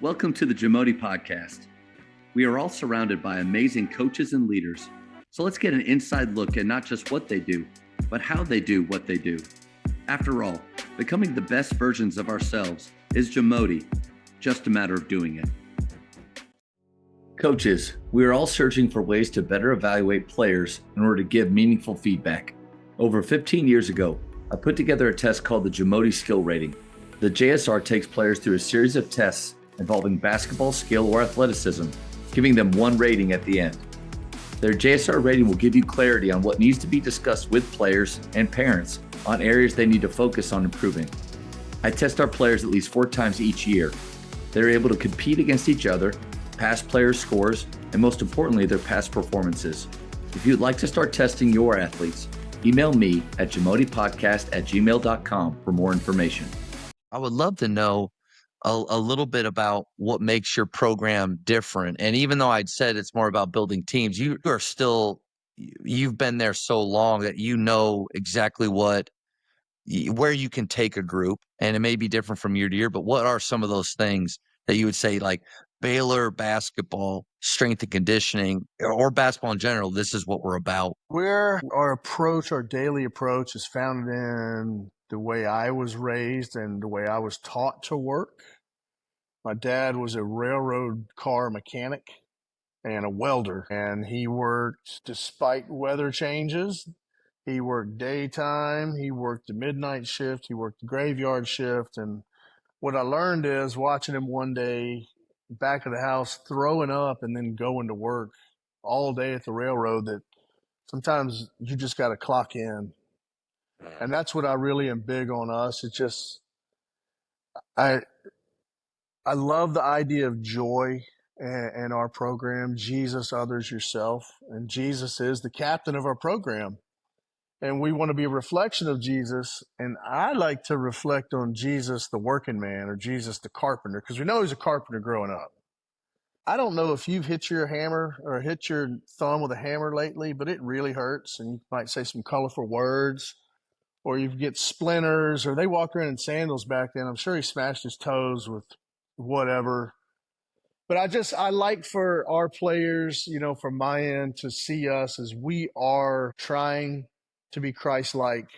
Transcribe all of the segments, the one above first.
Welcome to the Jamodi Podcast. We are all surrounded by amazing coaches and leaders, so let's get an inside look at not just what they do, but how they do what they do. After all, becoming the best versions of ourselves is Jamodi, just a matter of doing it. Coaches, we are all searching for ways to better evaluate players in order to give meaningful feedback. Over 15 years ago, I put together a test called the Jamodi Skill Rating. The JSR takes players through a series of tests involving basketball skill or athleticism, giving them one rating at the end. Their JSR rating will give you clarity on what needs to be discussed with players and parents on areas they need to focus on improving. I test our players at least 4 times each year. They're able to compete against each other, past players' scores, and most importantly, their past performances. If you'd like to start testing your athletes, email me at jamodipodcast@gmail.com for more information. I would love to know a little bit about what makes your program different. And even though I'd said it's more about building teams, you've been there so long that you know exactly where you can take a group, and it may be different from year to year, but what are some of those things that you would say, like Baylor basketball, strength and conditioning, or basketball in general, this is what we're about? Our daily approach is founded in the way I was raised and the way I was taught to work. My dad was a railroad car mechanic and a welder, and he worked despite weather changes. He worked daytime, he worked the midnight shift, he worked the graveyard shift. And what I learned is watching him one day back of the house throwing up and then going to work all day at the railroad, that sometimes you just got to clock in. And that's what I really am big on us. It's just, I love the idea of joy in our program. Jesus, others, yourself. And Jesus is the captain of our program. And we want to be a reflection of Jesus. And I like to reflect on Jesus, the working man, or Jesus, the carpenter, because we know he's a carpenter growing up. I don't know if you've hit your hammer or hit your thumb with a hammer lately, but it really hurts. And you might say some colorful words, or you get splinters, or they walk around in sandals back then. I'm sure he smashed his toes with whatever. But I like for our players, from my end, to see us as we are trying to be Christ-like,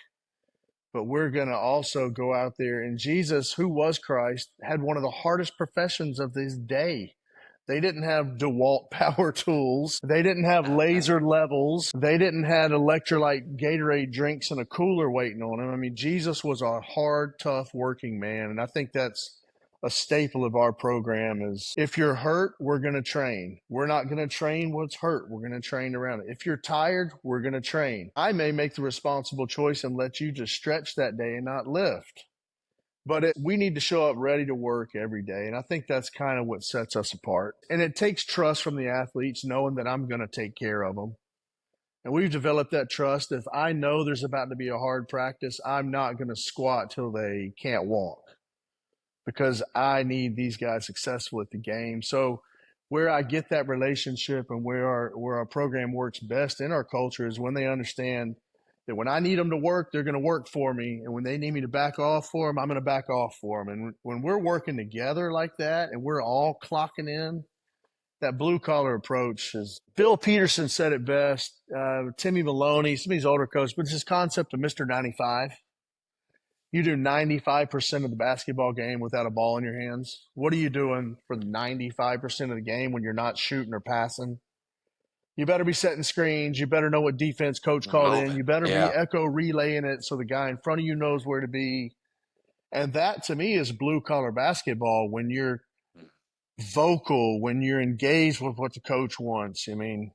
but we're going to also go out there. And Jesus, who was Christ, had one of the hardest professions of his day. They didn't have DeWalt power tools. They didn't have laser levels. They didn't have electrolyte Gatorade drinks in a cooler waiting on him. I mean, Jesus was a hard, tough working man. And I think that's a staple of our program is, if you're hurt, we're going to train. We're not going to train what's hurt. We're going to train around it. If you're tired, we're going to train. I may make the responsible choice and let you just stretch that day and not lift. But we need to show up ready to work every day. And I think that's kind of what sets us apart. And it takes trust from the athletes, knowing that I'm going to take care of them. And we've developed that trust. If I know there's about to be a hard practice, I'm not going to squat till they can't walk, because I need these guys successful at the game. So where I get that relationship and where our program works best in our culture is when they understand that when I need them to work, they're going to work for me. And when they need me to back off for them, I'm going to back off for them. And when we're working together like that and we're all clocking in, that blue-collar approach is – Bill Peterson said it best, Timmy Maloney, some of these older coaches, but it's this concept of Mr. 95. You do 95% of the basketball game without a ball in your hands. What are you doing for the 95% of the game when you're not shooting or passing? You better be setting screens. You better know what defense coach called in. You better be echo relaying it so the guy in front of you knows where to be. And that, to me, is blue-collar basketball, when you're vocal, when you're engaged with what the coach wants. I mean,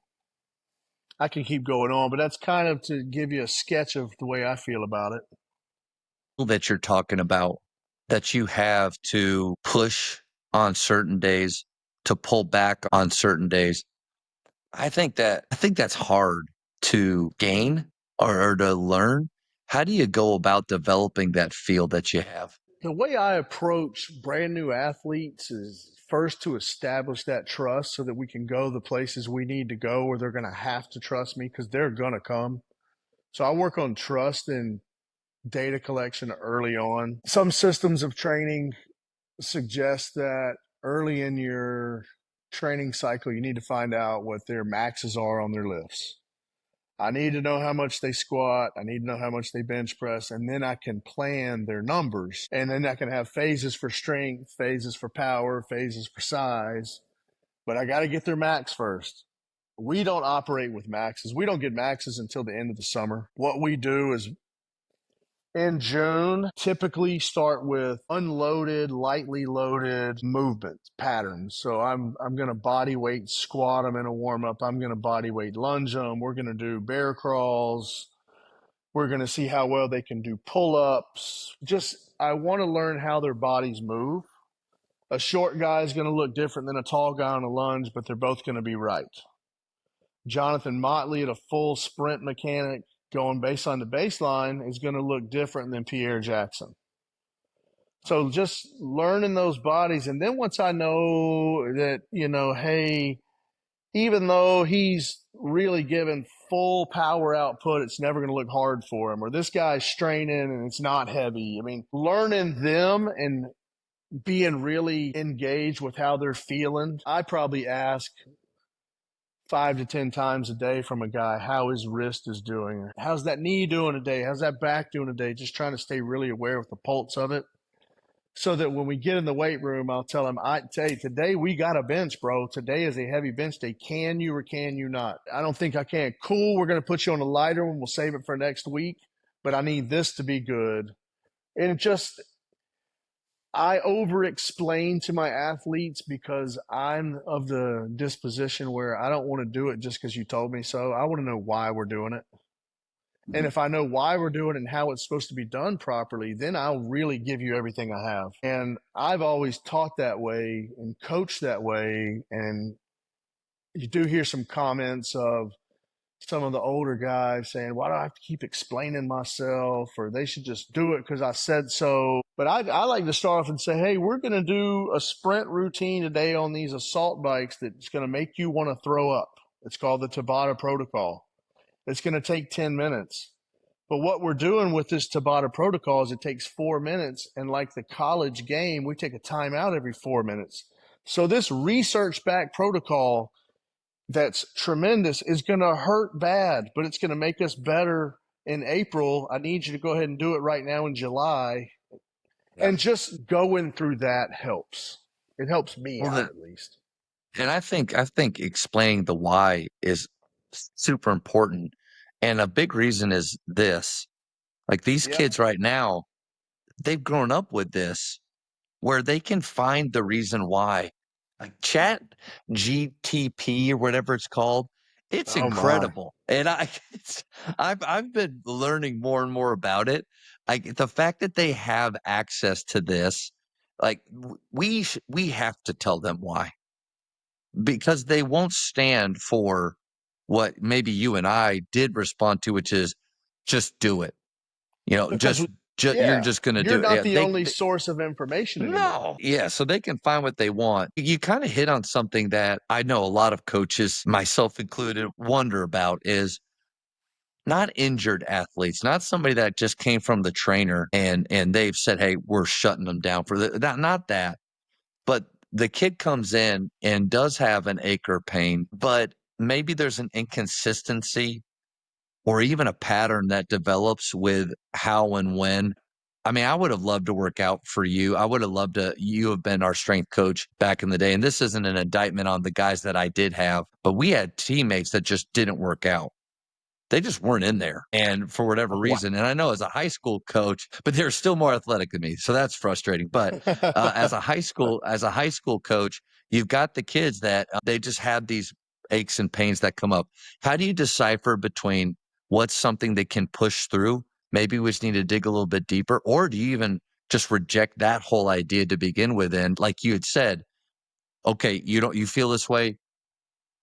I can keep going on, but that's kind of to give you a sketch of the way I feel about it. That you're talking about, that you have to push on certain days, to pull back on certain days. I think that's hard to gain or to learn. How do you go about developing that feel that you have? The way I approach brand new athletes is first to establish that trust so that we can go the places we need to go, where they're going to have to trust me, because they're going to come. So I work on trust and data collection early on. Some systems of training suggest that early in your training cycle, you need to find out what their maxes are on their lifts. I need to know how much they squat. I need to know how much they bench press, and then I can plan their numbers. And then I can have phases for strength, phases for power, phases for size. But I got to get their max first. We don't operate with maxes. We don't get maxes until the end of the summer. What we do is in June, typically start with unloaded, lightly loaded movement patterns. So I'm going to body weight squat them in a warm up. I'm going to body weight lunge them. We're going to do bear crawls. We're going to see how well they can do pull ups. I want to learn how their bodies move. A short guy is going to look different than a tall guy on a lunge, but they're both going to be right. Jonathan Motley at a full sprint mechanic going baseline to baseline is going to look different than Pierre Jackson. So just learning those bodies. And then once I know that, hey, even though he's really given full power output, it's never going to look hard for him. Or this guy's straining and it's not heavy. I mean, learning them and being really engaged with how they're feeling. I probably ask 5 to 10 times a day from a guy how his wrist is doing. How's that knee doing today? How's that back doing today? Just trying to stay really aware with the pulse of it. So that when we get in the weight room, I'll tell him, today we got a bench, bro. Today is a heavy bench day. Can you or can you not? I don't think I can. Cool, we're going to put you on a lighter one. We'll save it for next week. But I need this to be good. And I over-explain to my athletes because I'm of the disposition where I don't want to do it just because you told me so. I want to know why we're doing it. And if I know why we're doing it and how it's supposed to be done properly, then I'll really give you everything I have. And I've always taught that way and coached that way. And you do hear some comments of some of the older guys saying, why do I have to keep explaining myself? Or they should just do it because I said so. But I like to start off and say, hey, we're going to do a sprint routine today on these assault bikes that's going to make you want to throw up. It's called the Tabata protocol. It's going to take 10 minutes. But what we're doing with this Tabata protocol is it takes 4 minutes. And like the college game, we take a timeout every 4 minutes. So this research-backed protocol that's tremendous is going to hurt bad, but it's going to make us better in April. I need you to go ahead and do it right now in July. Yeah. And just going through that helps. It helps me out at least. And I think explaining the why is super important. And a big reason is this. Like these kids right now, they've grown up with this where they can find the reason why. Like Chat GTP or whatever it's called, it's incredible. And I've been learning more and more about it. Like the fact that they have access to this, like we have to tell them why, because they won't stand for what maybe you and I did respond to, which is just do it. You're just going to do it. You're not the only source of information anymore. No. Yeah, so they can find what they want. You kind of hit on something that I know a lot of coaches, myself included, wonder about is not injured athletes, not somebody that just came from the trainer and they've said, hey, we're shutting them down for not that. But the kid comes in and does have an ache or pain, but maybe there's an inconsistency or even a pattern that develops with how and when. I mean, I would have loved to work out for you. I would have loved you have been our strength coach back in the day. And this isn't an indictment on the guys that I did have, but we had teammates that just didn't work out. They just weren't in there. And for whatever reason, and I know as a high school coach, but they're still more athletic than me. So that's frustrating. But as a high school coach, you've got the kids that they just have these aches and pains that come up. How do you decipher between what's something they can push through? Maybe we just need to dig a little bit deeper, or do you even just reject that whole idea to begin with? And like you had said, okay, you feel this way.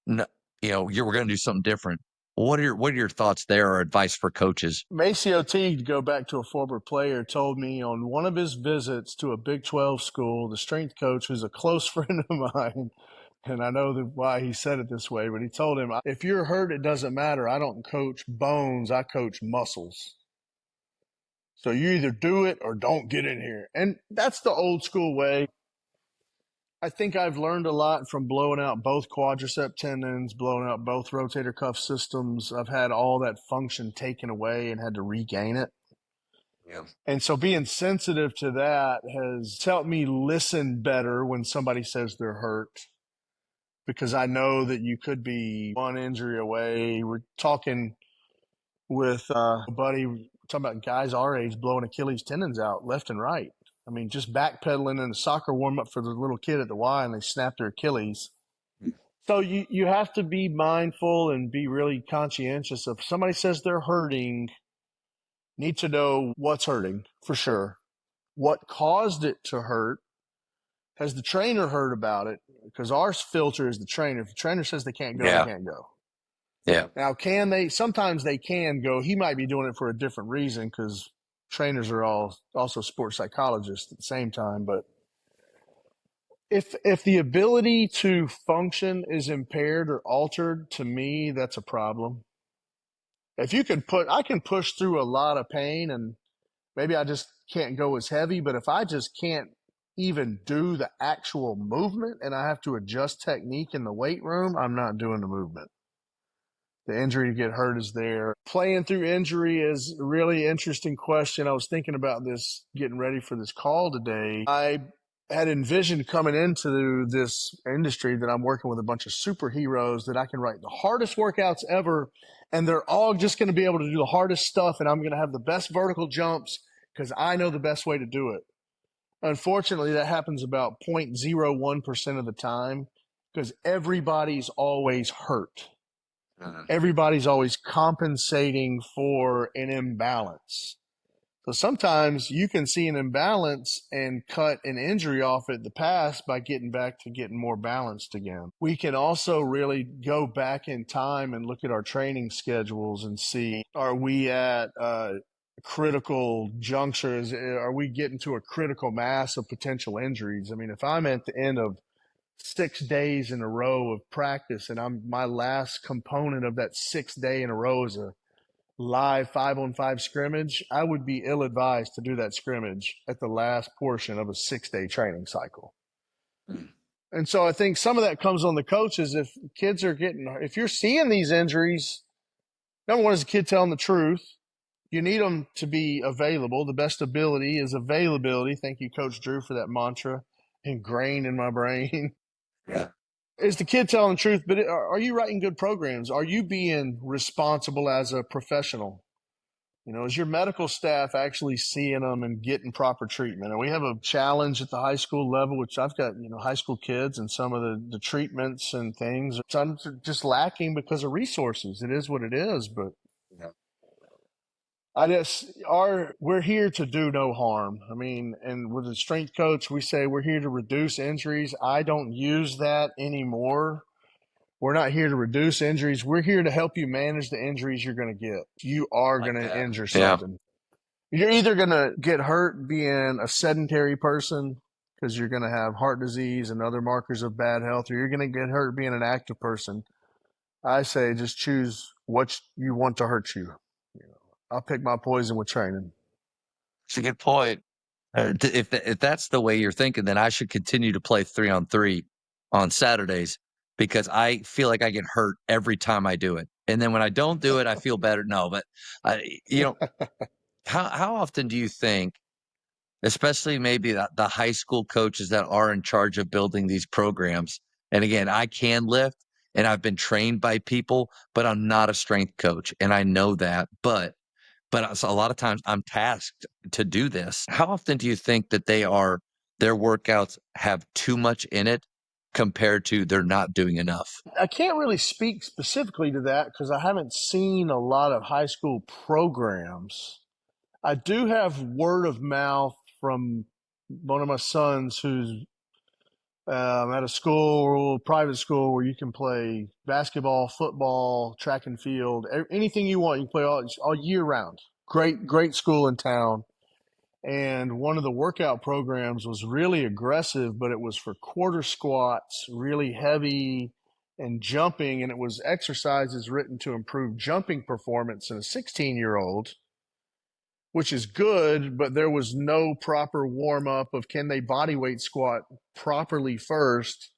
No, we're going to do something different. What are your thoughts there or advice for coaches? Maceo Teague, to go back to a former player, told me on one of his visits to a Big 12 school, the strength coach, who's a close friend of mine, and I know why he said it this way, but he told him, if you're hurt, it doesn't matter. I don't coach bones. I coach muscles. So you either do it or don't get in here. And that's the old school way. I think I've learned a lot from blowing out both quadricep tendons, blowing out both rotator cuff systems. I've had all that function taken away and had to regain it. Yeah. And so being sensitive to that has helped me listen better when somebody says they're hurt, because I know that you could be one injury away. We're talking with a buddy, talking about guys our age blowing Achilles tendons out left and right. I mean, just backpedaling in a soccer warm up for the little kid at the Y, and they snap their Achilles. So you have to be mindful and be really conscientious. If somebody says they're hurting, need to know what's hurting for sure. What caused it to hurt? Has the trainer heard about it? Because our filter is the trainer. If the trainer says they can't go, Yeah. they can't go. Yeah. Now, can they? Sometimes they can go. He might be doing it for a different reason, because trainers are all also sports psychologists at the same time. But if the ability to function is impaired or altered, to me, that's a problem. If you can I can push through a lot of pain, and maybe I just can't go as heavy. But if I just can't even do the actual movement and I have to adjust technique in the weight room, I'm not doing the movement. The injury to get hurt is there. Playing through injury is a really interesting question. I was thinking about this getting ready for this call today. I had envisioned coming into this industry that I'm working with a bunch of superheroes that I can write the hardest workouts ever, and they're all just going to be able to do the hardest stuff, and I'm going to have the best vertical jumps because I know the best way to do it. Unfortunately, that happens about 0.01% of the time, because everybody's always hurt. Everybody's always compensating for an imbalance. So sometimes you can see an imbalance and cut an injury off at the pass by getting back to getting more balanced again. We can also really go back in time and look at our training schedules and see, are we at critical junctures? Are we getting to a critical mass of potential injuries? I mean, if I'm at the end of 6 days in a row of practice, and my last component of that 6th day in a row is a live 5-on-5 scrimmage, I would be ill-advised to do that scrimmage at the last portion of a 6-day training cycle. And so I think some of that comes on the coaches. If you're seeing these injuries, number one is the kid telling the truth. You need them to be available. The best ability is availability. Thank you, Coach Drew, for that mantra ingrained in my brain. Yeah. Is the kid telling the truth? But are you writing good programs? Are you being responsible as a professional? Is your medical staff actually seeing them and getting proper treatment? And we have a challenge at the high school level, which I've got, high school kids, and some of the treatments and things are just lacking because of resources. It is what it is. But Yeah. we're here to do no harm. I mean, and with a strength coach, we say we're here to reduce injuries. I don't use that anymore. We're not here to reduce injuries. We're here to help you manage the injuries you're going to get. You are going to injure something. You're either going to get hurt being a sedentary person because you're going to have heart disease and other markers of bad health, or you're going to get hurt being an active person. I say just choose what you want to hurt you. I'll pick my poison with training. It's a good point. If that's the way you're thinking, then I should continue to play 3-on-3 on Saturdays, because I feel like I get hurt every time I do it. And then when I don't do it, I feel better. No, but how often do you think, especially maybe the high school coaches that are in charge of building these programs? And again, I can lift and I've been trained by people, but I'm not a strength coach. And I know that, but a lot of times I'm tasked to do this. How often do you think that their workouts have too much in it compared to they're not doing enough? I can't really speak specifically to that because I haven't seen a lot of high school programs. I do have word of mouth from one of my sons who's at a school, private school, where you can play basketball, football, track and field, anything you want. You can play all year round. Great school in town. And one of the workout programs was really aggressive, but it was for quarter squats, really heavy, and jumping. And it was exercises written to improve jumping performance in a 16-year-old. which is good, but there was no proper warm up of can they body weight squat properly first.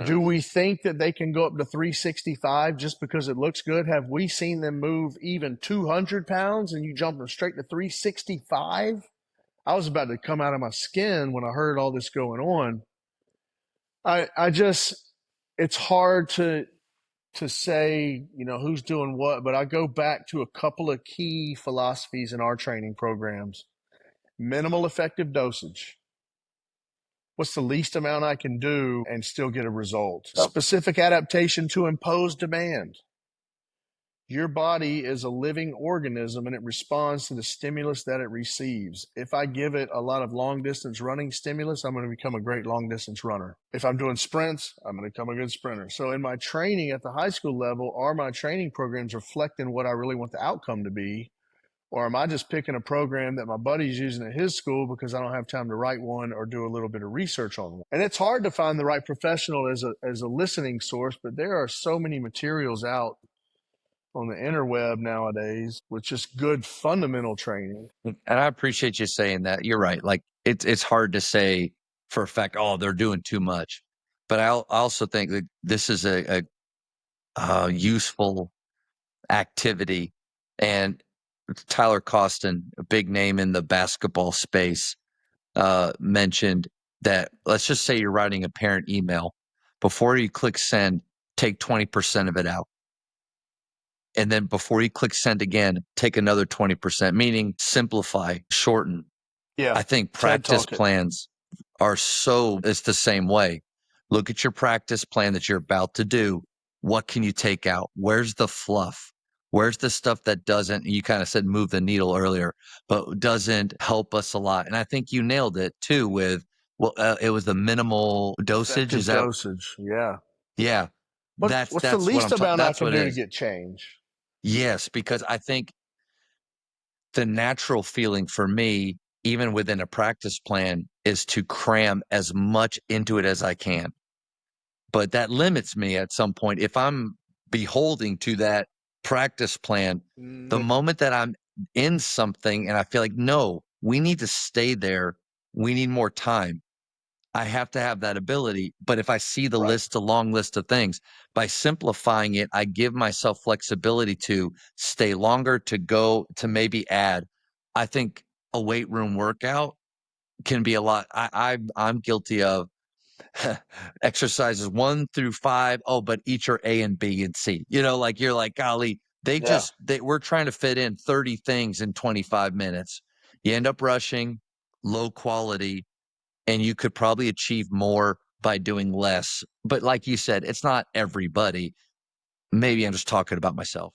Do we think that they can go up to 365 just because it looks good? Have we seen them move even 200 pounds and you jump them straight to 365? I was about to come out of my skin when I heard all this going on. It's hard to say, who's doing what, but I go back to a couple of key philosophies in our training programs. Minimal effective dosage. What's the least amount I can do and still get a result? Yep. Specific adaptation to imposed demand. Your body is a living organism and it responds to the stimulus that it receives. If I give it a lot of long distance running stimulus, I'm going to become a great long distance runner. If I'm doing sprints, I'm going to become a good sprinter. So in my training at the high school level, are my training programs reflecting what I really want the outcome to be? Or am I just picking a program that my buddy's using at his school because I don't have time to write one or do a little bit of research on one? And it's hard to find the right professional as a listening source, but there are so many materials out on the interweb nowadays with just good fundamental training. And I appreciate you saying that. You're right. Like it's hard to say for a fact, oh, they're doing too much. But I also think that this is a useful activity. And Tyler Costin, a big name in the basketball space, mentioned that let's just say you're writing a parent email. Before you click send, take 20% of it out. And then before you click send again, take another 20%, meaning simplify, shorten. Yeah. I think practice plans it's the same way. Look at your practice plan that you're about to do. What can you take out? Where's the fluff? Where's the stuff that doesn't, you kind of said move the needle earlier, but doesn't help us a lot? And I think you nailed it too with, it was the minimal dosage. Is that dosage? Yeah. Yeah. What's the least amount I can do to get change? Yes, because I think the natural feeling for me, even within a practice plan, is to cram as much into it as I can. But that limits me at some point. If I'm beholding to that practice plan, the moment that I'm in something and I feel like, no, we need to stay there, we need more time, I have to have that ability. But if I see the list, a long list of things, by simplifying it, I give myself flexibility to stay longer, to go, to maybe add. I think a weight room workout can be a lot. I'm guilty of exercises 1 through 5. Oh, but each are A and B and C. Like you're like, golly, we're trying to fit in 30 things in 25 minutes. You end up rushing, low quality, and you could probably achieve more by doing less. But like you said, it's not everybody. Maybe I'm just talking about myself.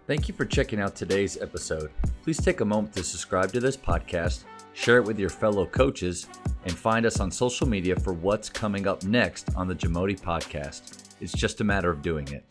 Thank you for checking out today's episode. Please take a moment to subscribe to this podcast, share it with your fellow coaches, and find us on social media for what's coming up next on the Jamodi podcast. It's just a matter of doing it.